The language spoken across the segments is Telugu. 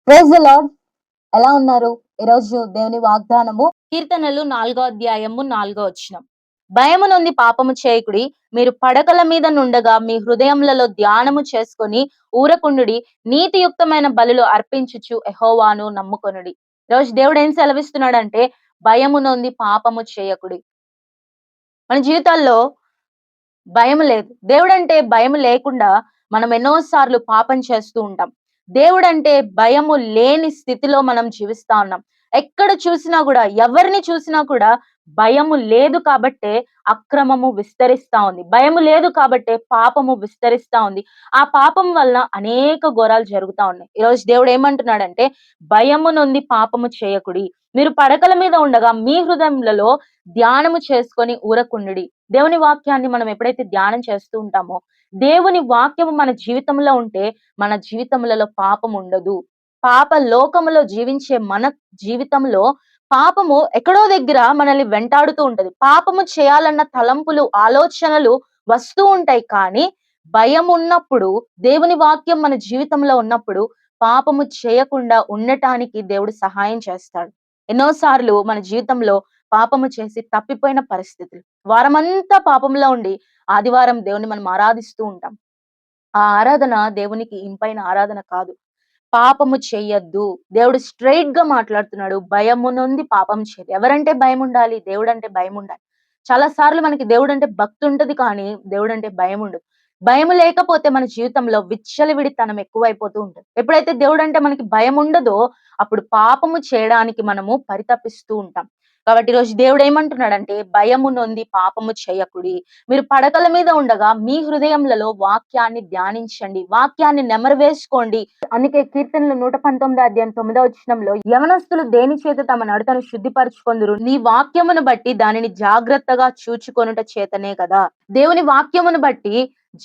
Praise the lord. ఎలా ఉన్నారు? ఈరోజు దేవుని వాగ్దానము కీర్తనలు 4 అధ్యాయము 4 వచనం. భయము నుండి పాపము చేయకుడి, మీరు పడకల మీద నుండగా మీ హృదయములలో ధ్యానము చేసుకొని ఊరకుండుడి, నీతియుక్తమైన బలులు అర్పించుచు యెహోవాను నమ్ముకొనుడి. ఈరోజు దేవుడు ఏం సెలవిస్తున్నాడంటే భయము నొంది పాపము చేయకుడి. మన జీవితాల్లో భయం లేదు. దేవుడంటే భయం లేకుండా మనం ఎన్నో సార్లు పాపం చేస్తూ ఉంటాం. దేవుడంటే భయము లేని స్థితిలో మనం జీవిస్తా ఉన్నాం. ఎక్కడ చూసినా గూడా, ఎవరిని చూసినా కూడా భయము లేదు కాబట్టే అక్రమము విస్తరిస్తా ఉంది. భయము లేదు కాబట్టే పాపము విస్తరిస్తా ఉంది. ఆ పాపం వల్ల అనేక ఘోరాలు జరుగుతా ఉన్నాయి. ఈరోజు దేవుడు ఏమంటున్నాడంటే భయము నొంది పాపము చేయకుడి. మీరు పడకల మీద ఉండగా మీ హృదయములలో ధ్యానము చేసుకొని ఊరకుండుడి. దేవుని వాక్యాన్ని మనం ఎప్పుడైతే ధ్యానం చేస్తూ ఉంటామో, దేవుని వాక్యము మన జీవితంలో ఉంటే మన జీవితములలో పాపం ఉండదు. పాప లోకములో జీవించే మన జీవితంలో పాపము ఎక్కడో దగ్గర మనల్ని వెంటాడుతూ ఉంటది. పాపము చేయాలన్న తలంపులు, ఆలోచనలు వస్తూ ఉంటాయి. కానీ భయం ఉన్నప్పుడు, దేవుని వాక్యం మన జీవితంలో ఉన్నప్పుడు పాపము చేయకుండా ఉండటానికి దేవుడు సహాయం చేస్తాడు. ఎన్నో సార్లు మన జీవితంలో పాపము చేసి తప్పిపోయిన పరిస్థితులు. వారమంతా పాపంలో ఉండి ఆదివారం దేవుని మనం ఆరాధిస్తూ ఉంటాం. ఆ ఆరాధన దేవునికి ఇంపైన ఆరాధన కాదు. పాపము చెయ్యొద్దు. దేవుడు స్ట్రెయిట్‌గా మాట్లాడుతున్నాడు. భయము నొంది పాపం చేయదు. ఎవరంటే భయముండాలి? దేవుడంటే భయముండాలి. చాలా సార్లు మనకి దేవుడంటే భక్తుంటది కానీ, దేవుడంటే భయముండదు. భయము లేకపోతే మన జీవితంలో విచ్చలవిడితనం ఎక్కువైపోతూ ఉంటది. ఎప్పుడైతే దేవుడంటే మనకి భయముండదో, అప్పుడు పాపము చేయడానికి మనము పరితపిస్తూ ఉంటాం. కాబట్టి ఈరోజు దేవుడు ఏమంటున్నాడంటే భయము నొంది పాపము చేయకుడి. మీరు పడకల మీద ఉండగా మీ హృదయములలో వాక్యాన్ని ధ్యానించండి. వాక్యాన్ని నెమరువేసుకోండి. అందుకే కీర్తనలు 119 అధ్యాయం 9వ వచనంలో యవనస్తులు దేని చేత తమ నడతను శుద్ధిపరచుకొందురు, నీ వాక్యమును బట్టి దానిని జాగ్రత్తగా చూచుకొనుట చేతనే కదా. దేవుని వాక్యమును బట్టి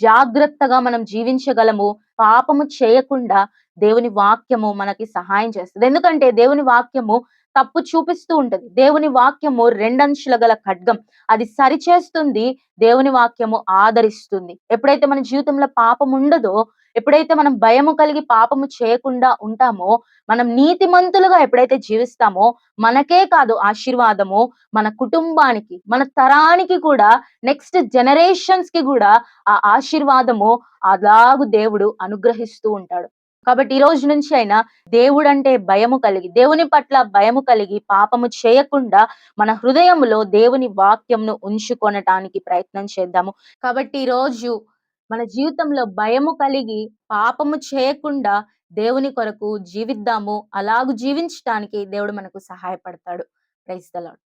జాగ్రత్తగా మనం జీవించగలము. పాపము చేయకుండా దేవుని వాక్యము మనకి సహాయం చేస్తది. ఎందుకంటే దేవుని వాక్యము తప్పు చూపిస్తూ ఉంటది. దేవుని వాక్యము రెండంచుల గల ఖడ్గం. అది సరిచేస్తుంది. దేవుని వాక్యము ఆదరిస్తుంది. ఎప్పుడైతే మన జీవితంలో పాపం ఉండదో, ఎప్పుడైతే మనం భయము కలిగి పాపము చేయకుండా ఉంటామో, మనం నీతిమంతులుగా ఎప్పుడైతే జీవిస్తామో, మనకే కాదు ఆశీర్వాదము, మన కుటుంబానికి, మన తరానికి కూడా, నెక్స్ట్ జనరేషన్స్ కి కూడా ఆ ఆశీర్వాదము అలాగు దేవుడు అనుగ్రహిస్తూ ఉంటాడు. కాబట్టి ఈ రోజు నుంచి అయినా దేవుడంటే భయము కలిగి, దేవుని పట్ల భయము కలిగి పాపము చేయకుండా మన హృదయములో దేవుని వాక్యంను ఉంచుకొనటానికి ప్రయత్నం చేద్దాము. కాబట్టి ఈ రోజు మన జీవితంలో భయము కలిగి పాపము చేయకుండా దేవుని కొరకు జీవిద్దాము. అలాగు జీవించటానికి దేవుడు మనకు సహాయపడతాడు. Praise the lord.